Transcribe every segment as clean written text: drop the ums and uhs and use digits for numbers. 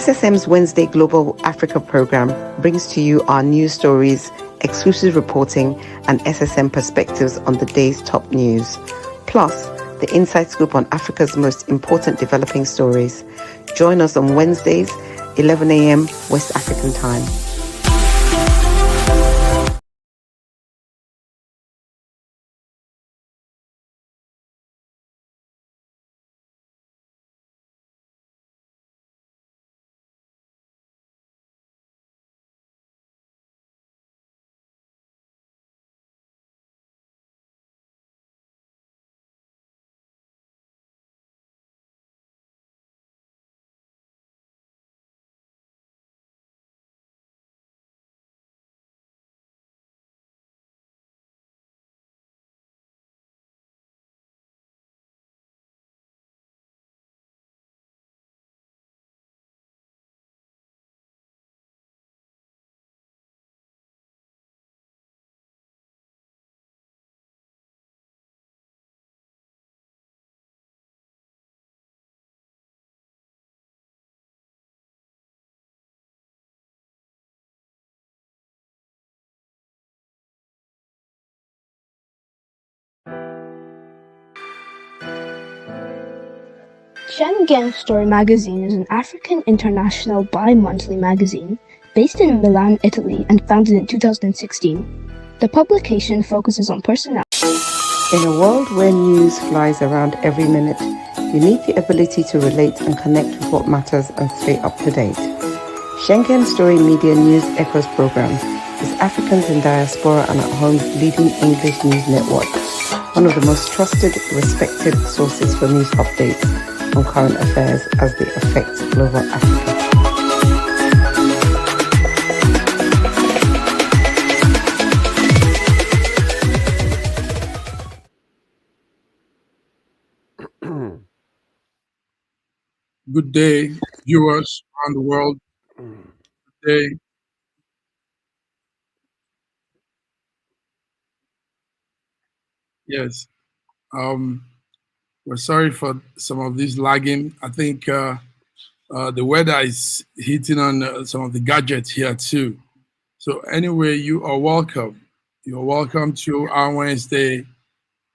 SSM's Wednesday Global Africa program brings to you our news stories, exclusive reporting, and SSM perspectives on the day's top news. Plus, the inside scoop on Africa's most important developing stories. Join us on Wednesdays, 11 a.m. West African time. Schengen Story magazine is an African international bi-monthly magazine based in Milan, Italy, and founded in 2016. The publication focuses on personality. In a world where news flies around every minute, you need the ability to relate and connect with what matters and stay up to date. Schengen Story Media News Echoes program is Africans in Diaspora and at Home's leading English news network, one of the most trusted, respected sources for news updates on current affairs as they affect global Africa. Good day, viewers around the world. Good day. Yes. We're sorry for some of this lagging. I think the weather is hitting on some of the gadgets here too. So anyway, you are welcome. You're welcome to our Wednesday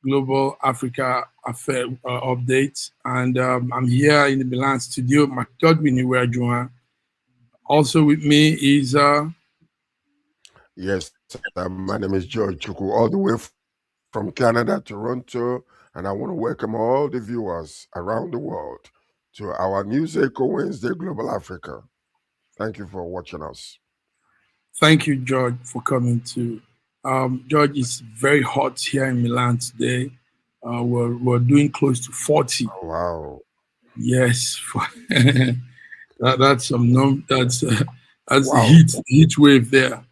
Global Africa Affair update. And I'm here in the Milan studio. My Godwin Iweajuwan. Also with me is Yes, my name is George Chuku, all the way from Canada, Toronto, and I want to welcome all the viewers around the world to our News Echo Wednesday Global Africa. Thank you for watching us. Thank you, George, for coming to. George, it's very hot here in Milan today. We're doing close to 40. Oh, wow. Yes, that's some that's Wow. heat wave there.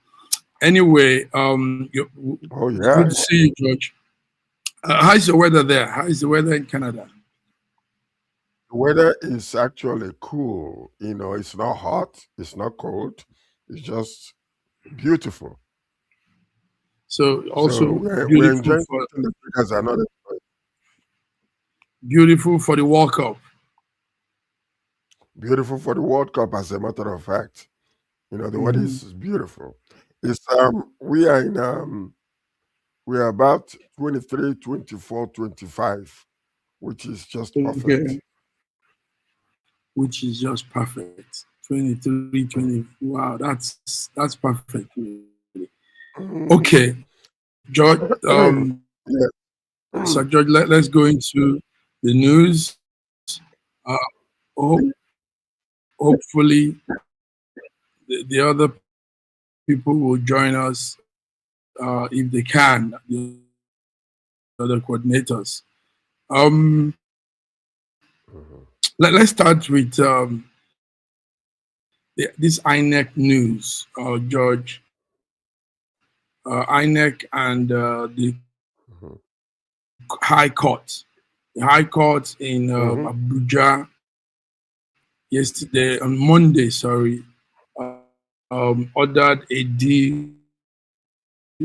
Anyway, Oh, yeah. Good to see you, George. How's the weather there? How is the weather in Canada? The weather is actually cool. You know, it's not hot, it's not cold, it's just beautiful. So also we're beautiful enjoying for the Africans are not beautiful for the World Cup. beautiful for the World Cup, as a matter of fact. You know, the weather is beautiful. It's we are in we are about 23, 24, 25, which is just perfect. Okay. Which is just perfect. 23, 20. Wow, that's perfect. Okay, George. Yeah. So George, let's go into the news. Hopefully, the other people will join us if they can. The other coordinators. Let's start with this INEC news, George. INEC and the High Court. The High Court in Abuja yesterday, on Monday, ordered a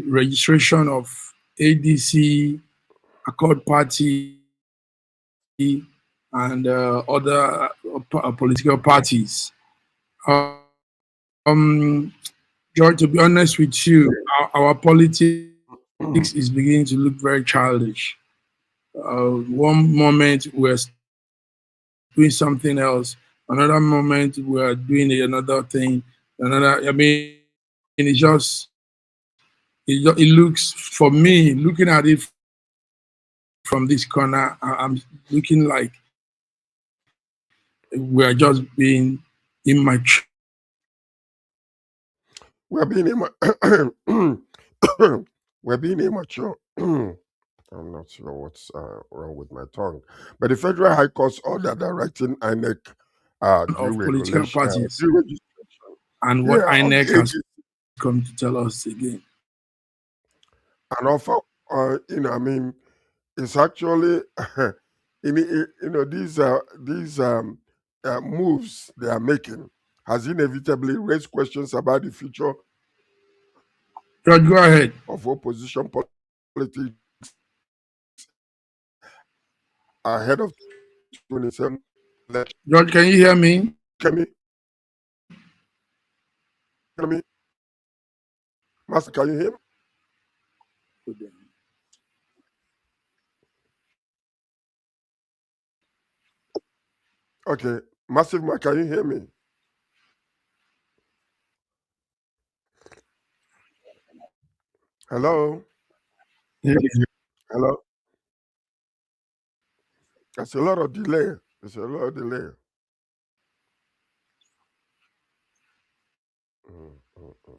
registration of ADC, Accord Party, and other political parties George, to be honest with you, our politics is beginning to look very childish. One moment we're doing something else, another moment we're doing another thing, another. I mean, it looks, for me, looking at it from this corner, I'm looking like we're just being immature. We're being we're being immature. I'm not sure what's wrong with my tongue, but the Federal High Court's order directing INEC Of political parties deregistration, and what yeah, of the INEC has agency, come to tell us again. and offer, I mean, it's actually, these moves they are making has inevitably raised questions about the future George, go ahead. of opposition politics ahead of 27 election. George, can you hear me? Can me? Can me? Master, can you hear me? Okay, Massive Mike, can you hear me? Hello? Yeah. Hello? There's a lot of delay. There's a lot of delay. Mm, mm, mm.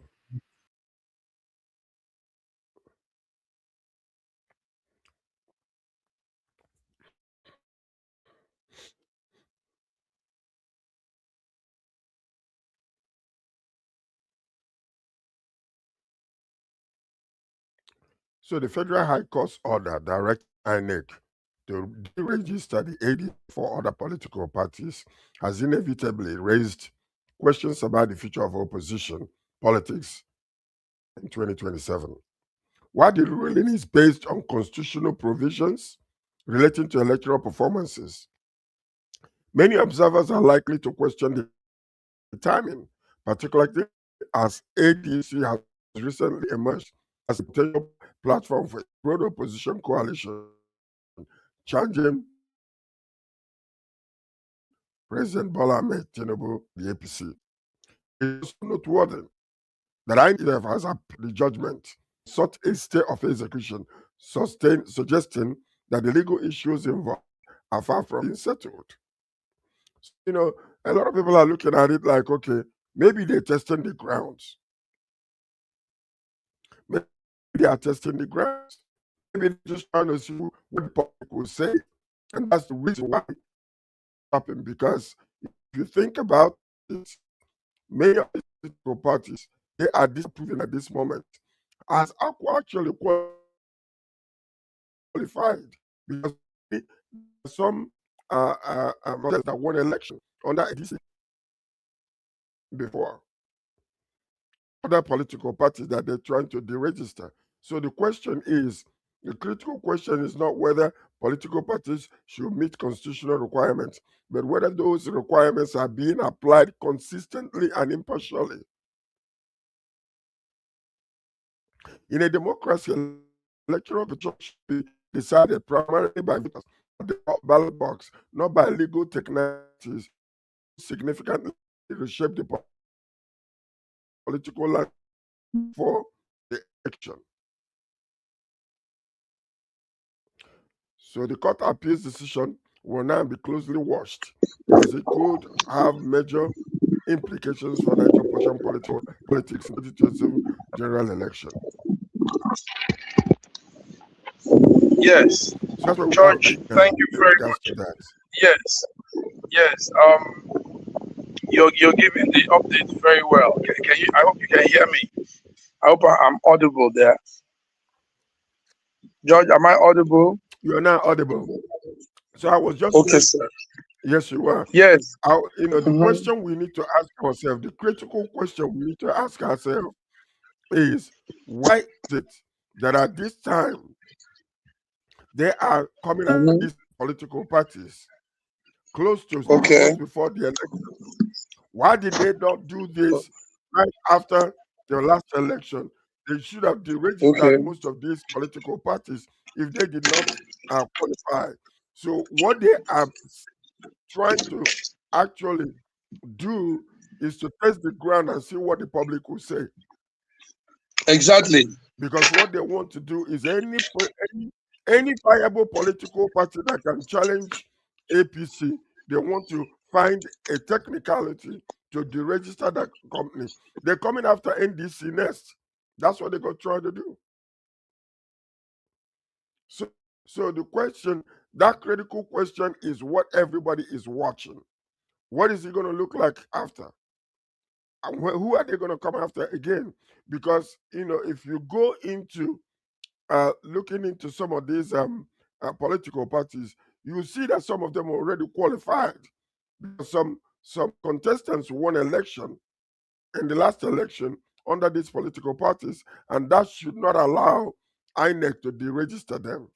So the Federal High Court's order directs INEC to deregister the AD for other political parties has inevitably raised questions about the future of opposition politics in 2027. While the ruling is based on constitutional provisions relating to electoral performances, many observers are likely to question the timing, particularly as ADC has recently emerged as a potential platform for a broad opposition coalition, challenging President Bola Ahmed Tinubu, the APC. It is noteworthy that INEC has appealed the judgment, sought a stay of execution, suggesting that the legal issues involved are far from being settled. You know, a lot of people are looking at it like, okay, maybe they're testing the grounds. Maybe they are testing the grounds. Maybe they're just trying to see what the public will say. And that's the reason why it happened. Because if you think about it, many of the political parties, they are disapproving at this moment as actually qualified, because some that won election under ADC before other political parties that they're trying to deregister. So the critical question is not whether political parties should meet constitutional requirements, but whether those requirements are being applied consistently and impartially. In a democracy, electoral officials should be decided primarily by voters at the ballot box, not by legal technicalities significantly reshape the political landscape for the election. So the court appeals decision will now be closely watched, as it could have major implications for Nigerian politics in the 2027 general election. Yes, So that's what we are George, thank you in very regards to much. that. Yes. You're giving the update very well. Can you? I hope you can hear me. I hope I'm audible there. George, am I audible? You are now audible. So I was just Okay, saying, sir. yes, you are. Yes. The question we need to ask ourselves, the critical question we need to ask ourselves is, why is it that at this time they are coming at these political parties close before the election, Why did they not do this right after the last election? They should have Okay. deregistered most of these political parties if they did not qualify. So what they are trying to actually do is to test the ground and see what the public will say. Exactly. Because what they want to do is any viable political party that can challenge APC, they want to find a technicality to deregister that company. They're coming after NDC next. That's what they're going to try to do. So the question, that critical question, is what everybody is watching. What is it going to look like after? And who are they going to come after again? Because if you go into looking into some of these political parties, you see that some of them are already qualified. Some contestants won election in the last election under these political parties, and that should not allow INEC to deregister them.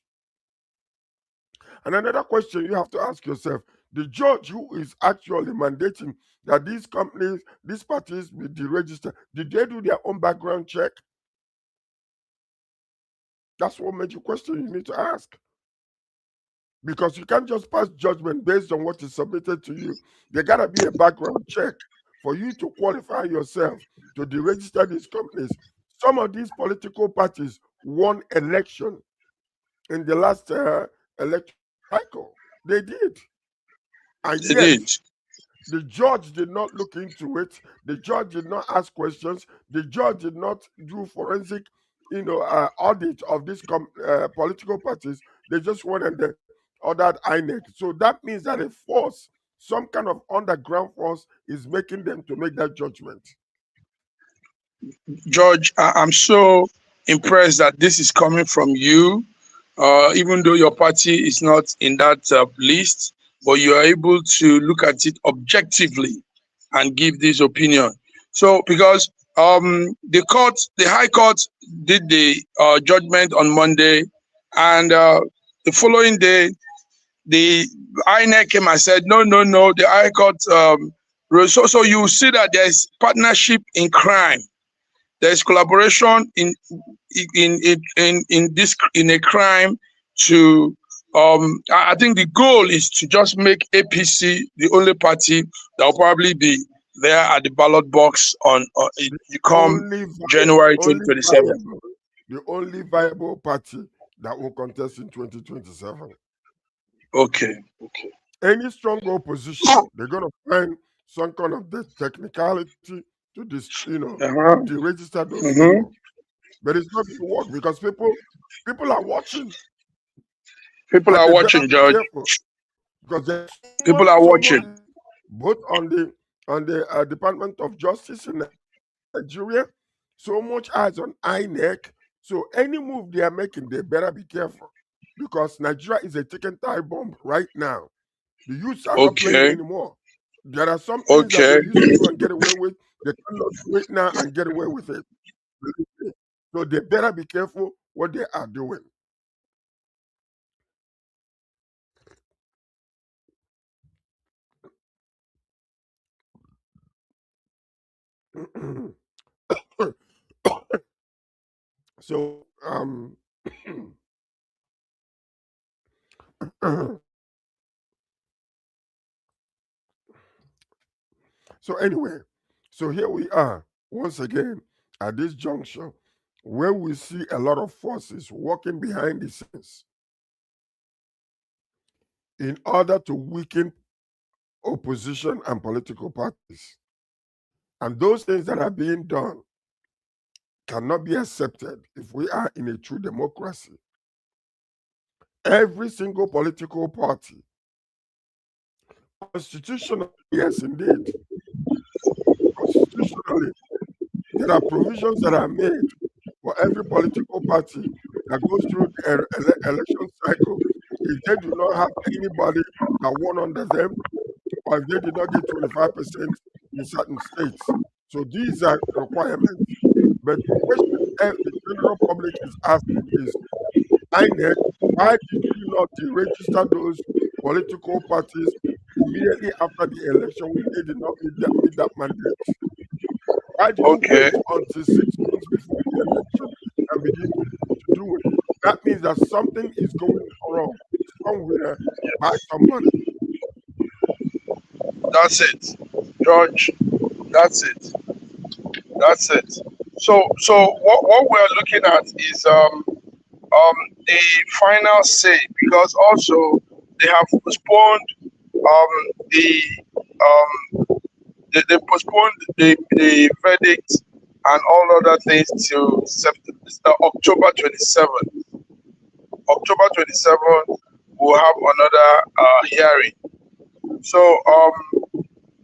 And another question you have to ask yourself: the judge who is actually mandating that these companies, these parties be deregistered, did they do their own background check? That's one major question you need to ask. Because you can't just pass judgment based on what is submitted to you. There gotta be a background check for you to qualify yourself to deregister these companies. Some of these political parties won election in the last election cycle. They did. And They yet, did. the judge did not look into it. The judge did not ask questions. The judge did not do forensic, audit of these political parties. They just went and they ordered INEC. So that means that a force, some kind of underground force, is making them to make that judgment. George, I'm so impressed that this is coming from you, even though your party is not in that list, but you are able to look at it objectively and give this opinion. So, because the High Court did the judgment on Monday, and the following day, the INEC came and said, no, the High Court. So you see that there's partnership in crime. There's collaboration in a crime to I think the goal is to just make APC the only party that will probably be there at the ballot box on come January 2027. The only viable party that will contest in 2027. Okay. Any strong opposition, they're going to find some kind of the technicality to this, to register those people. But it's not going to work because people are watching. People are watching, George. Because people are watching, both on the Department of Justice in Nigeria. So much eyes on INEC. So any move they are making, they better be careful, because Nigeria is a ticking time bomb right now. The youths are not playing anymore. There are some things that they used to do and get away with. They cannot do it now and get away with it. So they better be careful what they are doing. So so anyway, so here we are once again at this juncture where we see a lot of forces working behind the scenes in order to weaken opposition and political parties. And those things that are being done cannot be accepted if we are in a true democracy. Every single political party, constitutionally, yes, indeed, constitutionally, there are provisions that are made for every political party that goes through the election cycle. If they do not have anybody that won under them, or if they did not get 25% in certain states. So these are requirements. But the question the general public is asking is, INEC, why did you not deregister those political parties immediately after the election when they did not meet that mandate? Why did you Okay. wait until 6 months before the election and begin to do it? That means that something is going wrong somewhere by somebody. That's it, George. That's it. That's it. So what we're looking at is the final say, because also they have postponed the they postponed the verdict and all other things till October 27th. October 27th, we'll have another hearing. So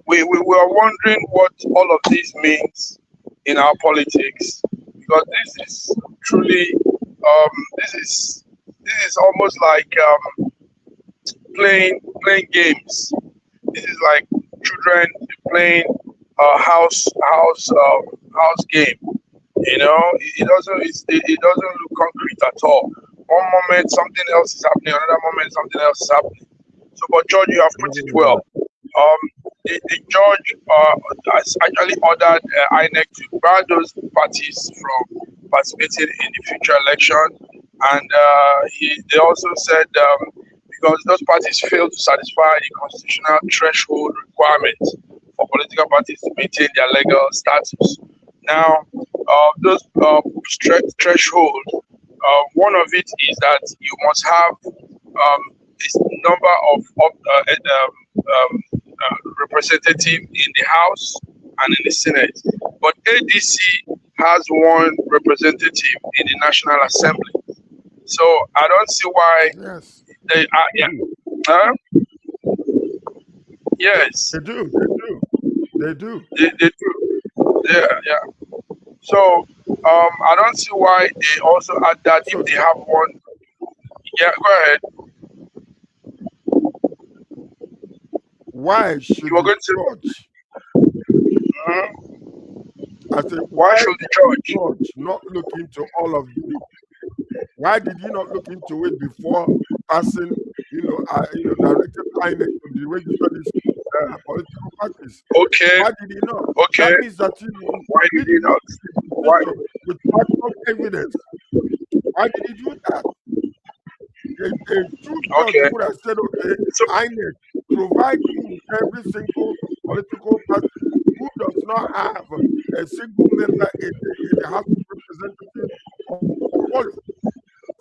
we were wondering what all of this means in our politics, because this is truly this is almost like playing games. This is like children playing house game. You know, it doesn't look concrete at all. One moment something else is happening, another moment something else is happening. So, but George, you have put it well. The judge has actually ordered INEC to bar those parties from participating in the future election, and they also said because those parties failed to satisfy the constitutional threshold requirements for political parties to maintain their legal status. Now, those threshold, one of it is that you must have a number of representative in the House and in the Senate. But ADC has one representative in the National Assembly. So I don't see why Yes. they are. Yeah. Huh? Yes. They do. They do. They do. Yeah. So I don't see why they also add that So if they have one. Yeah, go ahead. why should You were the going to. judge, I say, Why should the judge? judge not look into all of this? Why did he not look into it before passing, directed INEC to deregister these political parties? Okay. Why did he not? Okay. That means that Why he did he not? Why? decision with factual evidence. Why did he do that? A true judge Okay. would have said, okay, So INEC, provide me with every single political party who does not have a single member in the House of Representatives or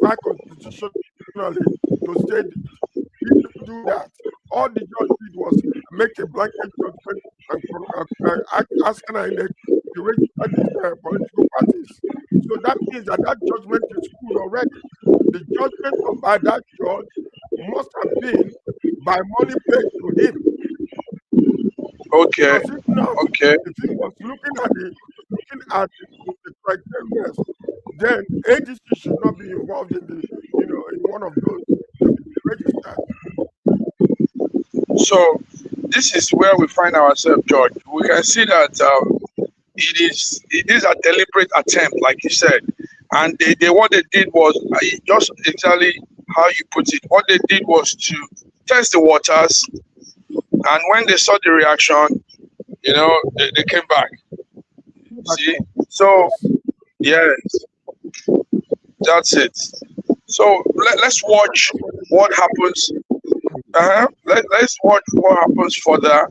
qualified constitutionally to state it. He didn't do that. All the judge did was make a blanket judgment and ask INEC to register these political parties. So that means that judgment is full already. The judgment by that judge must have been by money paid to him. okay. Because if not, Okay. if he was looking at the criteria, then ADC should not be involved in in one of those to be registered. So this is where we find ourselves, George. We can see that it is a deliberate attempt, like you said, and they what they did was just exactly how you put it. What they did was to test the waters, and when they saw the reaction, they came back. See, so Yes. yes, that's it. So let's watch what happens. Let's watch what happens further.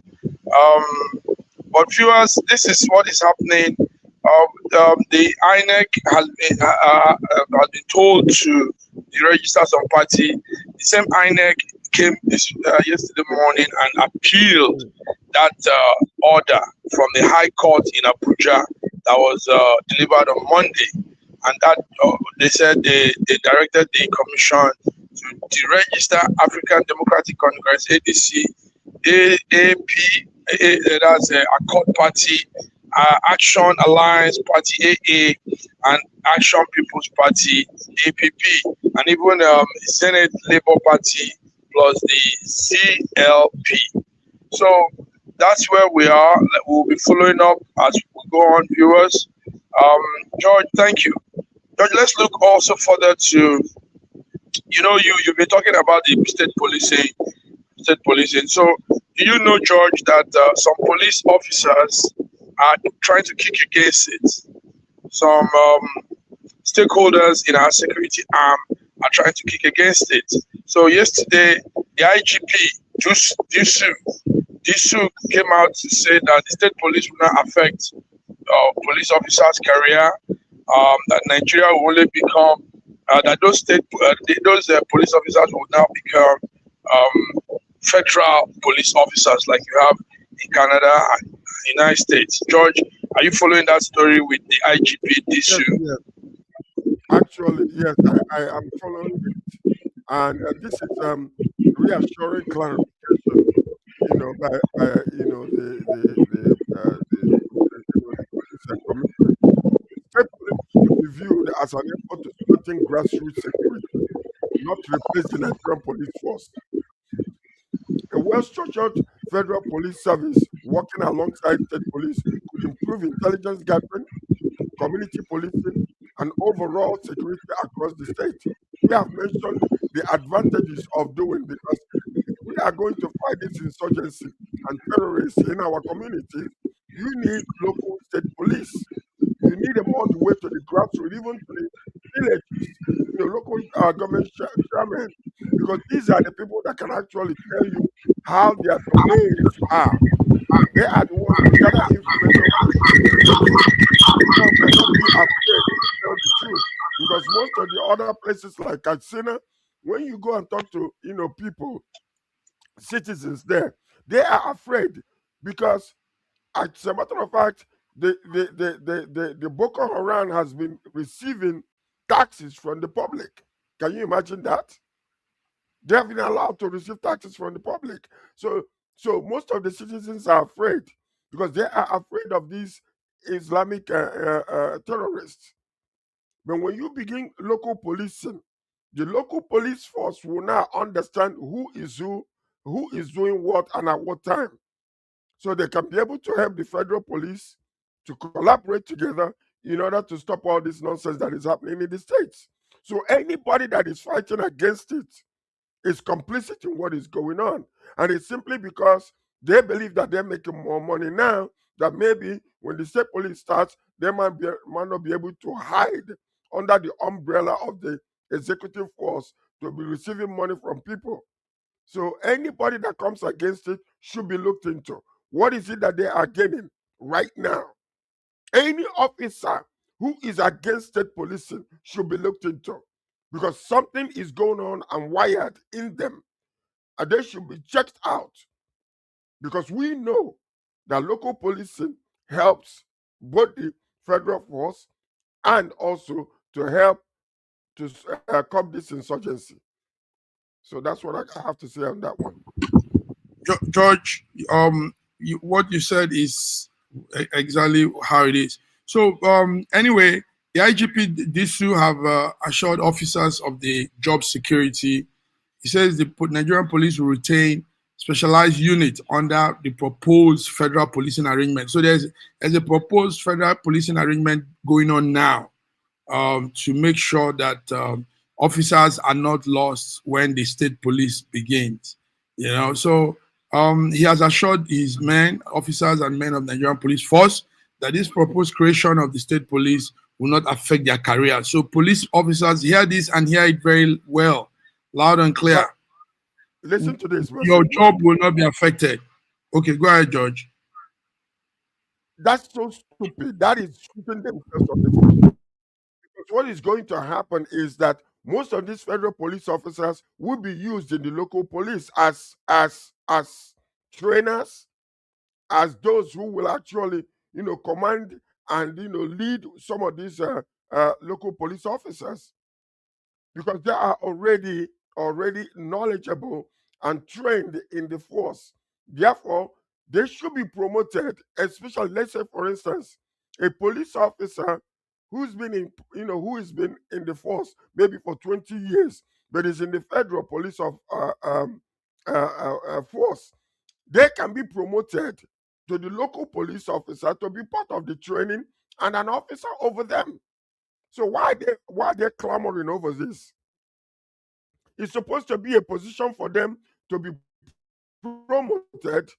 But viewers, this is what is happening. The INEC has been told to deregister some party. The same INEC came yesterday morning and appealed that order from the High Court in Abuja that was delivered on Monday. And that they said they directed the commission to deregister African Democratic Congress, ADC, AAP, that's Accord Party, Action Alliance Party, AA, and Action People's Party, APP, and even Senate Labour Party plus the CLP. So that's where we are. We'll be following up as we go on, viewers. George, thank you. George, let's look also further to, you've been talking about the state policing. So do you know, George, that some police officers are trying to kick against it? Some stakeholders in our security arm are trying to kick against it. So yesterday, the IGP, Disu came out to say that the state police will not affect police officers' career, that Nigeria will only become, that those police officers will now become federal police officers like you have in Canada and United States. George, are you following that story with the IGP Disu? Yes. Actually, yes, I am following it, and this is reassuring clarification. By the police commissioner. State police should be viewed as an effort to strengthen grassroots security, not replace the Nigerian police force. A well-structured federal police service working alongside state police could improve intelligence gathering, community policing, and overall security across the state. We have mentioned the advantages of doing, because if we are going to fight this insurgency and terrorists in our communities, you need local state police. You need them all the way to the grassroots, even to the villages, the local government chairman, because these are the people that can actually tell you how their domains are. They are the ones to gather information from the community. People might not be afraid to tell the truth, because most of the other places like Katsina, when you go and talk to people, citizens there, they are afraid, because as a matter of fact, the Boko Haram has been receiving taxes from the public. Can you imagine that? They have been allowed to receive taxes from the public. So most of the citizens are afraid, because they are afraid of these Islamic terrorists. But when you begin local policing, the local police force will now understand who is doing what, and at what time. So they can be able to help the federal police to collaborate together in order to stop all this nonsense that is happening in the states. So anybody that is fighting against it is complicit in what is going on. And it's simply because they believe that they're making more money now, that maybe when the state police starts, they might not be able to hide under the umbrella of the executive force to be receiving money from people. So anybody that comes against it should be looked into. What is it that they are gaining right now? Any officer who is against state policing should be looked into, because something is going on and wired in them, and they should be checked out, because we know that local policing helps both the federal force and also to help to curb this insurgency. So that's what I have to say on that one. George, what you said is exactly how it is. So anyway, the IGP Disu have assured officers of the job security. He says the Nigerian police will retain specialized unit under the proposed federal policing arrangement. So there's a proposed federal policing arrangement going on now to make sure that officers are not lost when the state police begins. So he has assured his men, officers and men of Nigerian police force, that this proposed creation of the state police will not affect their career. So police officers hear this and hear it very well, loud and clear. Listen to this. Your job will not be affected. Okay, go ahead, George. That's so stupid. That is shooting themselves on the foot. Because what is going to happen is that most of these federal police officers will be used in the local police as trainers, as those who will actually command and lead some of these local police officers, because they are already knowledgeable and trained in the force. Therefore, they should be promoted, especially, let's say, for instance, a police officer who's been in the force maybe for 20 years, but is in the federal police of force. They can be promoted to the local police officer to be part of the training and an officer over them. So why they clamoring over this? It's supposed to be a position for them to be promoted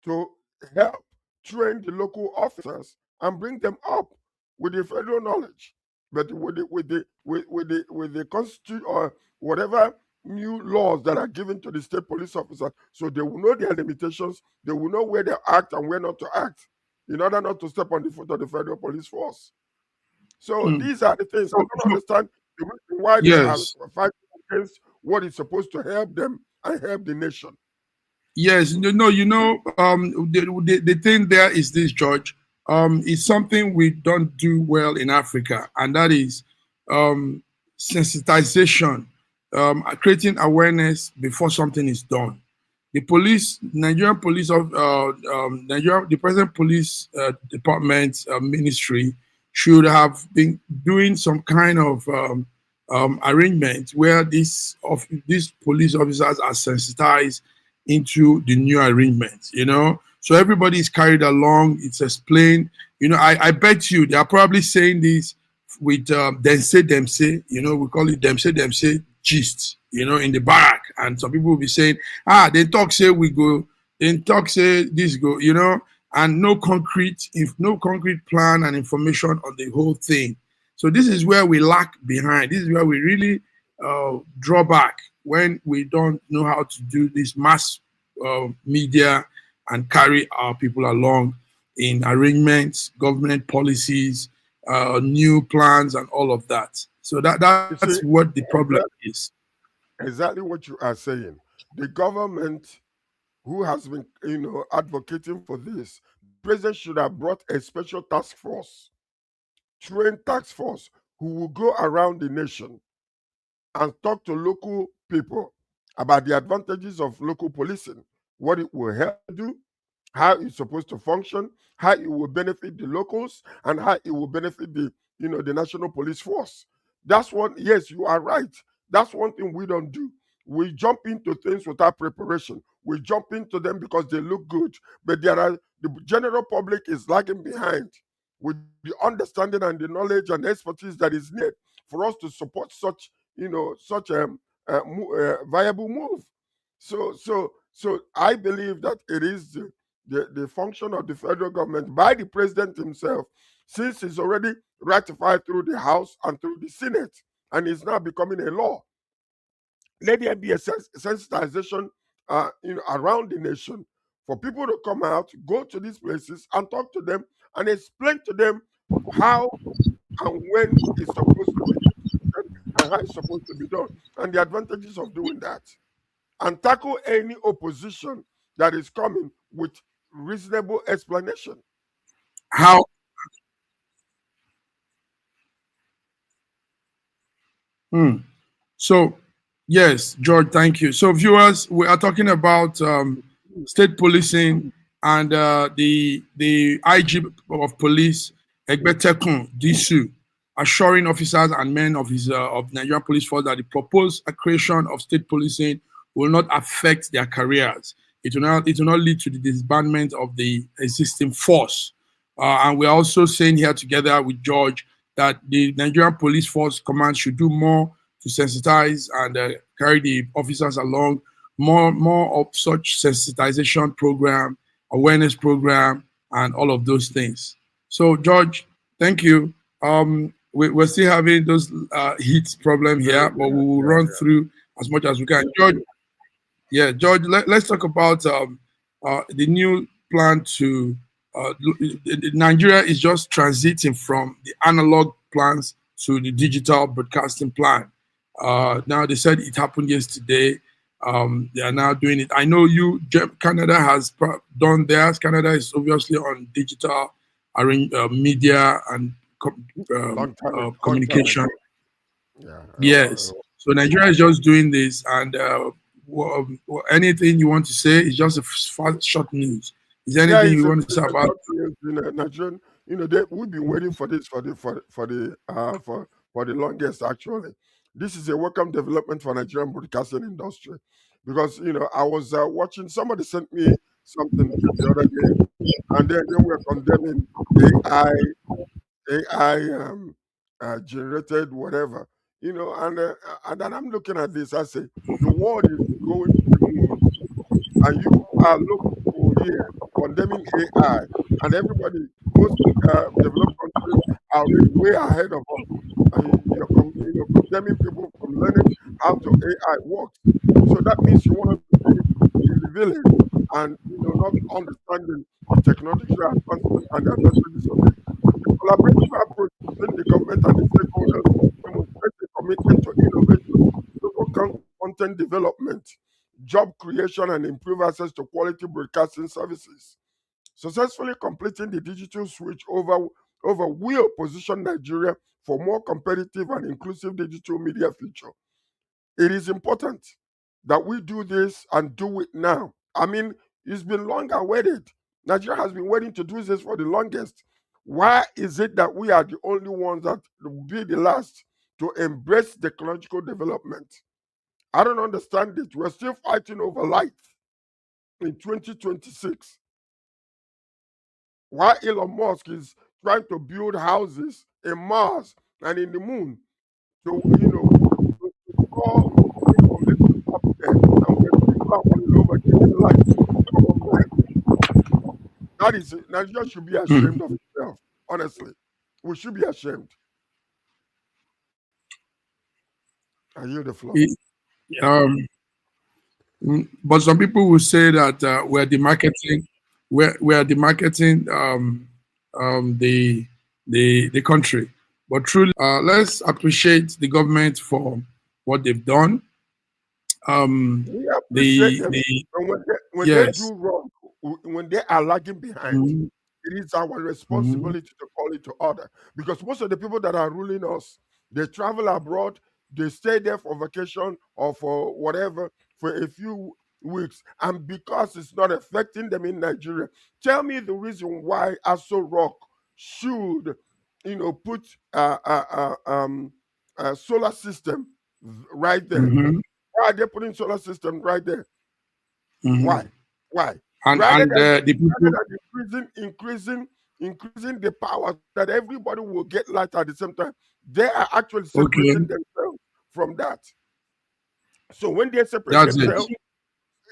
to help train the local officers and bring them up with the federal knowledge, but with the constitution or whatever new laws that are given to the state police officer, so they will know their limitations, they will know where to act and where not to act, in order not to step on the foot of the federal police force. So these are the things I don't understand the reason why they are Yes. fighting against what is supposed to help them and help the nation. Yes, the thing there is this, George. It's something we don't do well in Africa, and that is um, sensitization, creating awareness before something is done. The police, Nigerian police of Nigeria, the present police department ministry should have been doing some kind of arrangement where these police officers are sensitized into the new arrangement, so everybody is carried along. It's explained. I bet you they are probably saying this with them say, we call it them say gist, in the barrack, and some people will be saying, they talk say we go, then talk say this go, and no concrete plan and information on the whole thing. So this is where we lag behind. This is where we really draw back, when we don't know how to do this mass media and carry our people along in arrangements, government policies, new plans, and all of that. So that's what the problem is. Exactly what you are saying. The government, who has been, advocating for this, the president should have brought a special task force, trained task force, who will go around the nation and talk to local people about the advantages of local policing, what it will help do, how it's supposed to function, how it will benefit the locals, and how it will benefit the national police force. That's one. Yes, you are right. That's one thing we don't do. We jump into things without preparation. We jump into them because they look good, but the general public is lagging behind with the understanding and the knowledge and expertise that is needed for us to support such viable move. So I believe that it is the function of the federal government by the president himself, since it's already ratified through the House and through the Senate, and is now becoming a law. Let there be a sensitization around the nation for people to come out, go to these places and talk to them and explain to them how and when it's supposed to be implemented and how it's supposed to be done, and the advantages of doing that, and tackle any opposition that is coming with reasonable explanation. How? So, yes, George, thank you. So, viewers, we are talking about state policing and the IG of police, Egbetekun Disu, assuring officers and men of his of Nigerian police force that the proposed creation of state policing will not affect their careers. It will not lead to the disbandment of the existing force. And we're also saying here together with George that the Nigerian police force command should do more to sensitize and carry the officers along, more of such sensitization program, awareness program, and all of those things. So, George, thank you. We're still having those heat problem here, but we will run through as much as we can. George, let's talk about the new plan to Nigeria is just transiting from the analog plans to the digital broadcasting plan. Now they said it happened yesterday. They are now doing it. I know Canada has done theirs. Canada is obviously on digital media and communication. Yes. So Nigeria is just doing this, and anything you want to say is just a short news. Is there anything you want to say about Nigerian? We've been waiting for this for the longest. Actually, this is a welcome development for Nigerian broadcasting industry, because I was watching. Somebody sent me something the other day, and then they were condemning AI generated whatever, and then I'm looking at this. I say the world is going to the moon. and you are local here condemning AI, and everybody, most developed countries are already way ahead of us, and you're condemning people from learning how to AI works. So that means you want us to be in the village and not understanding the technological advancement and the advantages of it. The collaborative approach between the government and the stakeholders demonstrates a commitment to innovation, local content development, job creation, and improve access to quality broadcasting services. Successfully completing the digital switch over will position Nigeria for more competitive and inclusive digital media future. It is important that we do this and do it now. I mean, it's been long awaited. Nigeria has been waiting to do this for the longest. Why is it that we are the only ones that will be the last to embrace technological development? I don't understand it. We're still fighting over light in 2026. Why Elon Musk is trying to build houses in Mars and in the moon to call information up there, and we're still battling over giving light to common man. That is it. Nigeria should be ashamed of itself. Honestly, we should be ashamed. I yield the floor. um, but some people will say that we're demarketing the country. But truly, let's appreciate the government for what they've done. We appreciate them, The but when they yes, do wrong, when they are lagging behind, mhm, it is our mhm, responsibility to call it to order. Because most of the people that are ruling us, they travel abroad, they stay there for vacation or for whatever for a few weeks, and because it's not affecting them in Nigeria, tell me the reason why Aso Rock should, put a solar system right there. mhm, Why are they putting solar system right there? mhm. Why? Why? and Rather and than the people. increasing the power that everybody will get light at the same time, they are actually separating Okay, themselves from that. So when they separate that's it. themselves,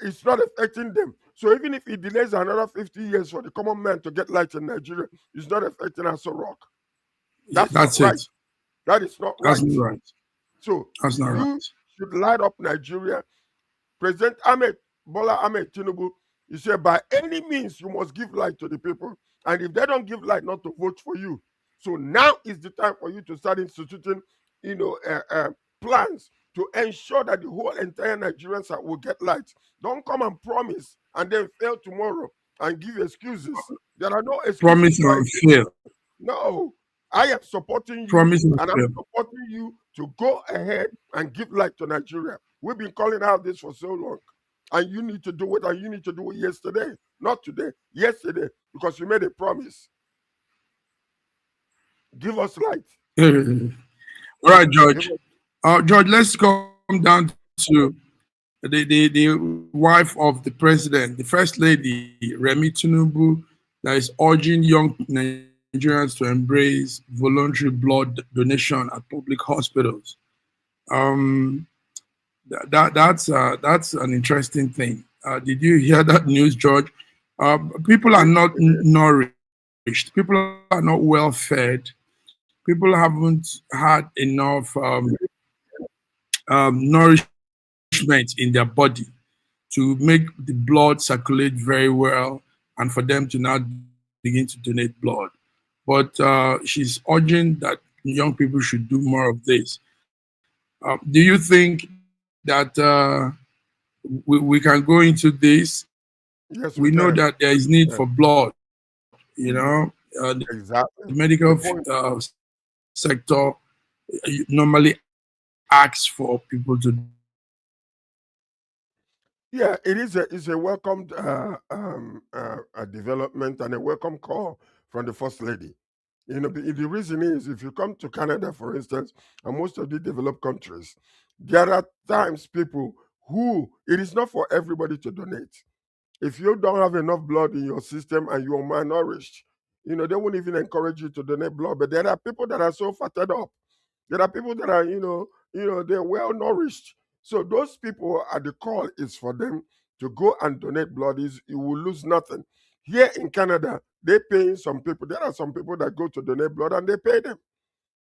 it's not affecting them. So even if it delays another 50 years for the common man to get light in Nigeria, it's not affecting us a rock. Yeah, That's not that's right. it. That is not That's right. not right. So That's not you right. should light up Nigeria. President Ahmed Bola Ahmed Tinubu, he said, by any means, you must give light to the people. And if they don't give light, not to vote for you. So now is the time for you to start instituting, you know, uh, uh, plans to ensure that the whole entire Nigerians will get light. Don't come and promise and then fail tomorrow and give excuses. There are no excuses Promise for and it. fail. No, I am supporting you, Promise and and I'm fail. supporting you to go ahead and give light to Nigeria. We've been calling out this for so long, and you need to do it, and you need to do it yesterday, not today, yesterday, because you made a promise. Give us light. All right, Give George. us, George, let's come down to the wife of the president, the first lady, Remi Tinubu, that is urging young Nigerians to embrace voluntary blood donation at public hospitals. Um, that's an interesting thing. Did you hear that news, George? People are not nourished. People are not well fed. People haven't had enough nourishment in their body to make the blood circulate very well and for them to now begin to donate blood. But she's urging that young people should do more of this. Do you think that we can go into this? We know that there is need yes, for we can. blood, Yeah, the medical exactly. The point. sector normally asks for people to donate blood. Yeah, it is a welcomed a development and a welcome call from the first lady. The reason is if you come to Canada, for instance, and most of the developed countries, there are times people who it is not for everybody to donate. If you don't have enough blood in your system and you're malnourished, they won't even encourage you to donate blood. But there are people that are so fatted up. There are people that are, they're well nourished. So those people, the call is for them to go and donate blood, is you will lose nothing. Here in Canada, they pay some people. There are some people that go to donate blood and they pay them.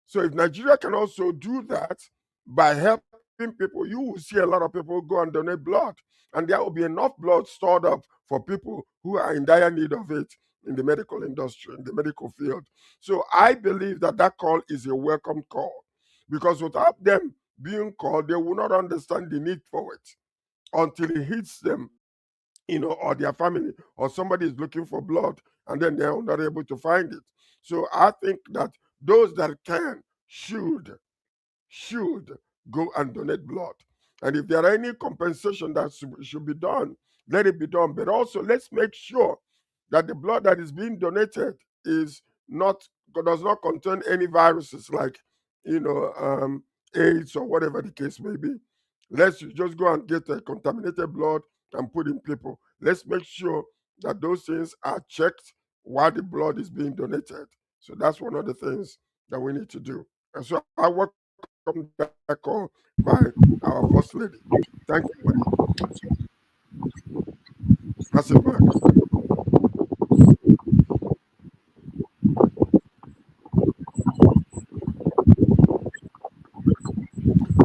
So if Nigeria can also do that by helping people, you will see a lot of people go and donate blood, and there will be enough blood stored up for people who are in dire need of it in the medical industry, in the medical field. So I believe that that call is a welcome call, because without them being called, they will not understand the need for it until it hits them, or their family, or somebody is looking for blood and then they're not able to find it. So I think that those that can should go and donate blood. And if there are any compensation that should be done, let it be done. But also, let's make sure that the blood that is being donated does not contain any viruses like AIDS or whatever the case may be. Let's just go and get a contaminated blood and put in people. Let's make sure that those things are checked while the blood is being donated. So that's one of the things that we need to do. And so I welcome that call by our First Lady. Thank you, buddy. Pass it back.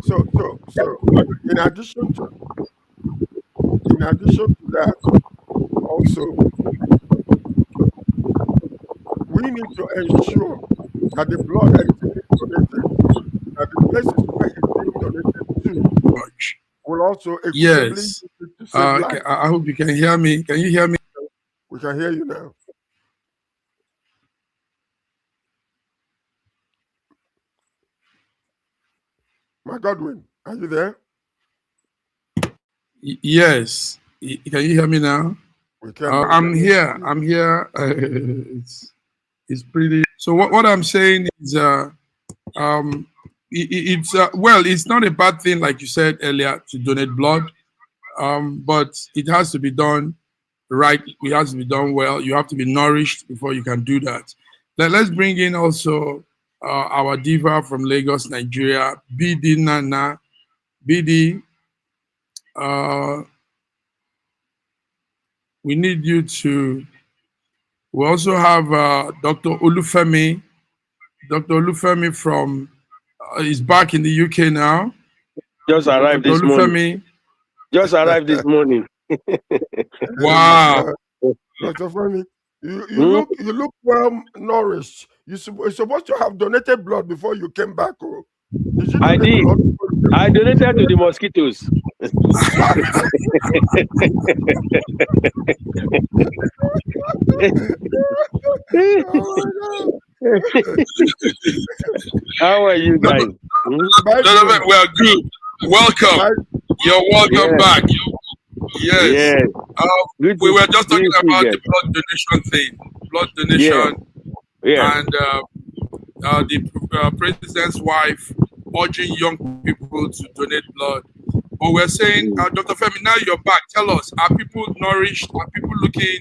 So in addition to that, also we need to ensure that the blood that is being donated, that the places where it's being donated to, will also equitably to save lives. I hope you can hear me. Can you hear me? We can hear you now. My Godwin, are you there? Yes. Can you hear me now? We can. I'm here. It's pretty. So what I'm saying is, it's not a bad thing, like you said earlier, to donate blood, but it has to be done right. It has to be done well. You have to be nourished before you can do that. Let's bring in also our diva from Lagos, Nigeria, BD Nana. BD, we need you to. We also have Dr. Olufemi. Dr. Olufemi from is back in the UK now. Just arrived this morning. Just arrived this morning. Wow. Dr. Femi, you look well nourished. You're supposed to have donated blood before you came back. Oh. Did you I did. I donated to the mosquitoes. How are you guys? Well, good. Welcome. You're welcome back. Yes. We were just talking about the blood donation thing. Blood donation. Yeah. And the president's wife urging young people to donate blood. But we're saying, Dr. Femi, now you're back. Tell us, are people nourished? Are people looking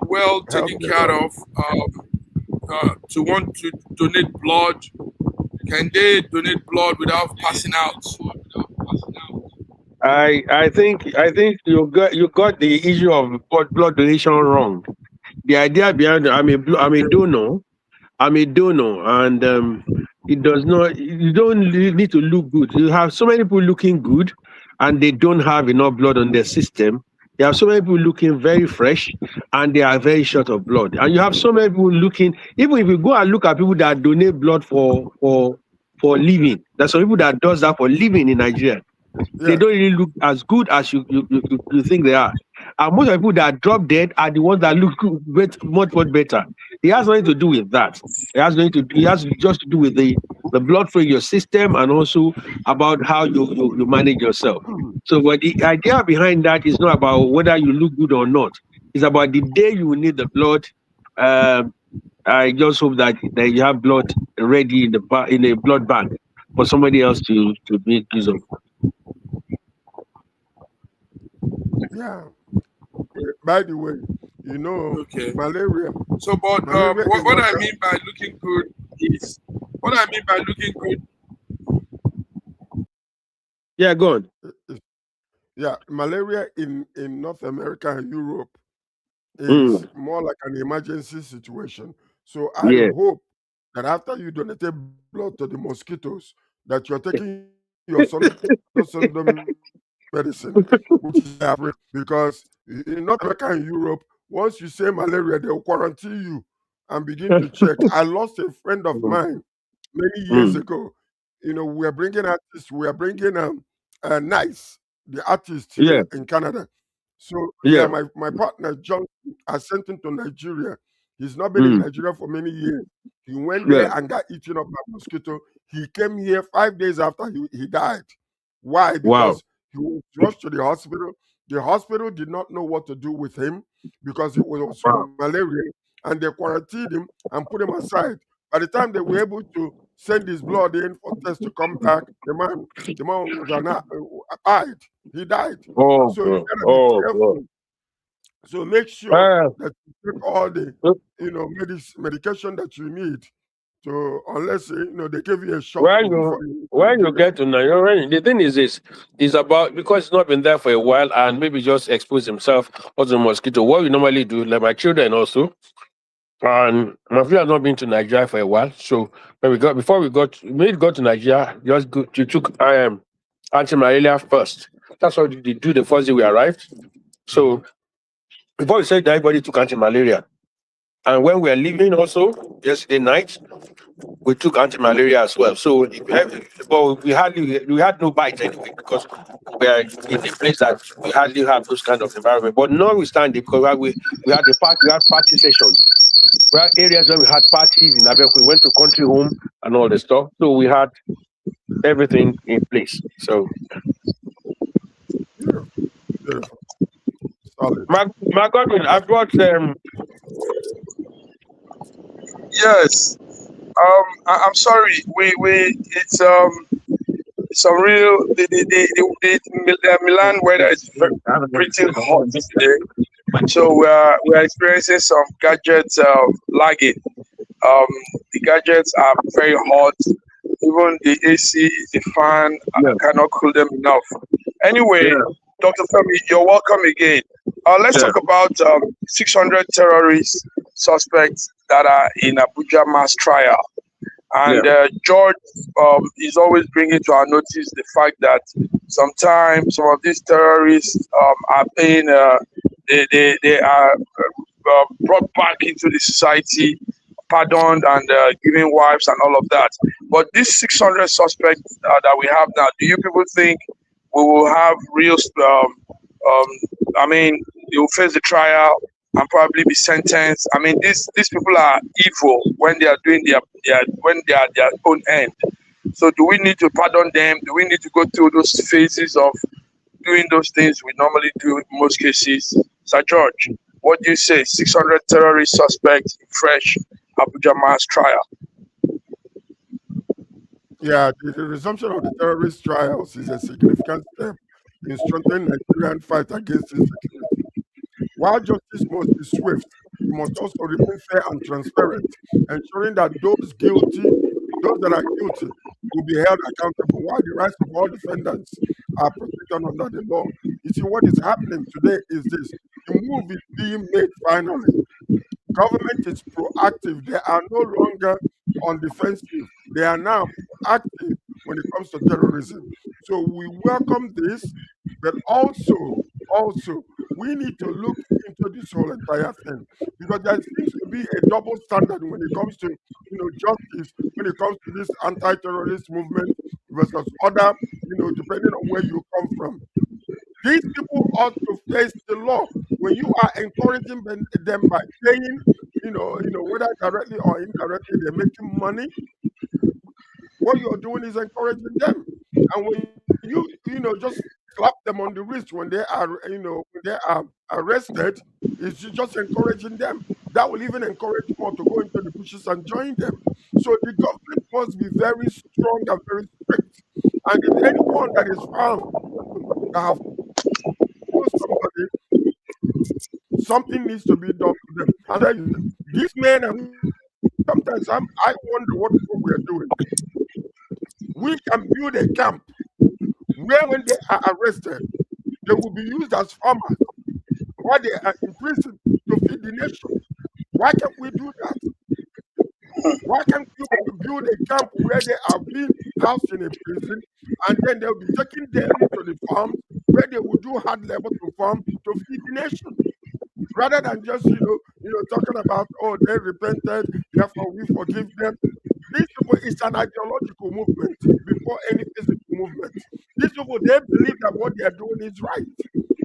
well taken care of? To want to donate blood? Can they donate blood without passing out? I think you got the issue of blood donation wrong. The idea behind I'm a donor, and it does not. You don't need to look good. You have so many people looking good, and they don't have enough blood on their system. You have so many people looking very fresh, and they are very short of blood. And you have so many people looking. Even if you go and look at people that donate blood for living, there's some people that does that for living in Nigeria. They don't really look as good as you think they are. And most of the people that drop dead are the ones that look much better. It has nothing to do with that. It has just to do with the blood flow in your system, and also about how you manage yourself. So but the idea behind that is not about whether you look good or not. It's about the day you need the blood. I just hope that you have blood ready in a blood bank for somebody else to make use of. Yeah. By the way, malaria. So, but what I mean by looking good is Yeah, go on. Yeah, malaria in North America and Europe is Mm. more like an emergency situation. So I Yeah. hope that after you donated blood to the mosquitoes, that you're taking your sondosondom medicine, which is because in North America and Europe, once you say malaria, they'll quarantine you and begin to check. I lost a friend of Mm. mine many years Mm. ago. You know, we are bringing artists, we are bringing Nice, the artist Yeah. here in Canada. So yeah, Yeah. my partner John, I sent him to Nigeria. He's not been in Mm. Nigeria for many years. He went there Yeah. and got eaten up by mosquito. He came here 5 days after he died. Why? Wow. Because he was rushed to the hospital. The hospital did not know what to do with him because it was Wow. malaria, and they quarantined him and put him aside. By the time they were able to send his blood in for test to come back, the man was died. He died. Oh, So you God. gotta be Oh, God. careful. So make sure Ah, that you take all the look, medication that you need to, unless they give you a shot when before you you to when you Nigeria. get to Nigeria, the thing is this is about because he's not been there for a while and maybe just expose himself to the mosquito. What we normally do, like my children also, and my friend has not been to Nigeria for a while. So when we got to Nigeria, just go you took anti-malaria first. That's what they do the first day we arrived. So before we said that everybody took anti-malaria. And when we were leaving also yesterday night, we took anti-malaria as well. So, but we had no bite anyway because we are in a place that we hardly have those kind of environment. But notwithstanding, because we had we had party sessions. We had areas where we had parties in Abek. We went to country home and all the stuff. So we had everything in place. So, Beautiful, beautiful, solid. my Godwin, I've got Yes. I'm sorry. We it's a real the Milan weather is pretty hot today, so we're experiencing some gadgets lagging. Um, the gadgets are very hot. Even the AC, the fan yeah, cannot cool them enough. Anyway, yeah, Dr. Femi, you're welcome again. Let's yeah, talk about 600 terrorist suspects that are in Abuja mass trial. yeah, And George is always bringing to our notice the fact that sometimes some of these terrorists are paying, they are brought back into the society, pardoned and given wives and all of that. But these 600 suspects that we have now, do you people think we will have real, I mean, they will face the trial and probably be sentenced? I mean, these people are evil when they are doing their when they are their own end. So do we need to pardon them? Do we need to go through those phases of doing those things we normally do in most cases? Sir George, what do you say? 600 terrorist suspects in fresh Abuja mass trial. Yeah, the resumption of the terrorist trials is a significant step in strengthening Nigerian fight against insecurity. While justice must be swift, it must also remain fair and transparent, ensuring that those that are guilty, will be held accountable, while the rights of all defendants are protected under the law. You see, what is happening today is this: the move is being made finally. Government is proactive. They are no longer on defensive. They are now proactive when it comes to terrorism. So we welcome this, but also we need to look into this whole entire thing because there seems to be a double standard when it comes to justice, when it comes to this anti-terrorist movement versus other, depending on where you come from. These people ought to face the law. When you are encouraging them by paying, whether directly or indirectly, they're making money. What you're doing is encouraging them. And when just slap them on the wrist when they are, when they are arrested, it's just encouraging them. That will even encourage more to go into the bushes and join them. So the government must be very strong and very strict. And if anyone that is found that have killed somebody, something needs to be done to them. And tell you, these men, and sometimes I wonder what we are doing. We can build a camp where when they are arrested, they will be used as farmers while they are in prison to feed the nation. Why can't we do that? Why can't you build a camp where they are being housed in a prison, and then they'll be taken daily to the farms where they will do hard labor to farm to feed the nation? Rather than just talking about, oh, they repented, therefore we forgive them. These people, it's an ideological movement before any physical movement. These people, they believe that what they are doing is right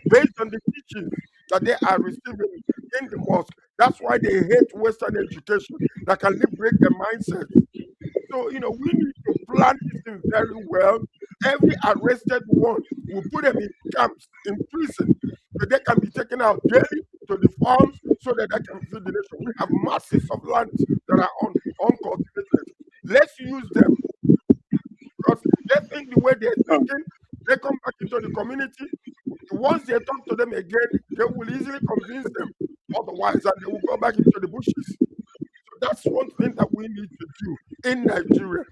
based on the teachings that they are receiving in the mosque. That's why they hate Western education that can liberate their mindsets. So, we need to plan this thing very well. Every arrested one, will put them in camps, in prison, so they can be taken out daily to the farms so that they can feed the nation. We have masses of land that are uncultivated. Let's use them, because they think the way they're thinking, they come back into the community. Once they talk to them again, they will easily convince them otherwise, and they will go back into the bushes. So that's one thing that we need to do in Nigeria.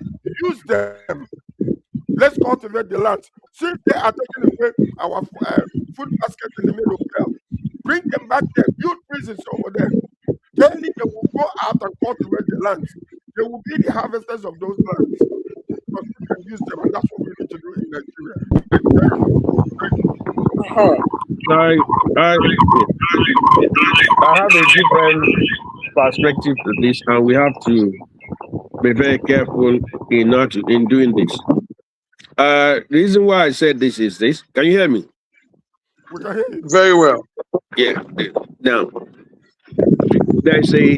Use them. Let's cultivate the land. Since they are taking away our food basket in the middle belt, bring them back there. Build prisons over there. Daily they will go out and cultivate the lands. They will be the harvesters of those lands. Because we can use them, and that's what we need to do in Nigeria. Thank you. I have a different perspective to this, and we have to be very careful in doing this. The reason why I said this is this. Can you hear me? We can hear you very well. Yeah. Now, there's a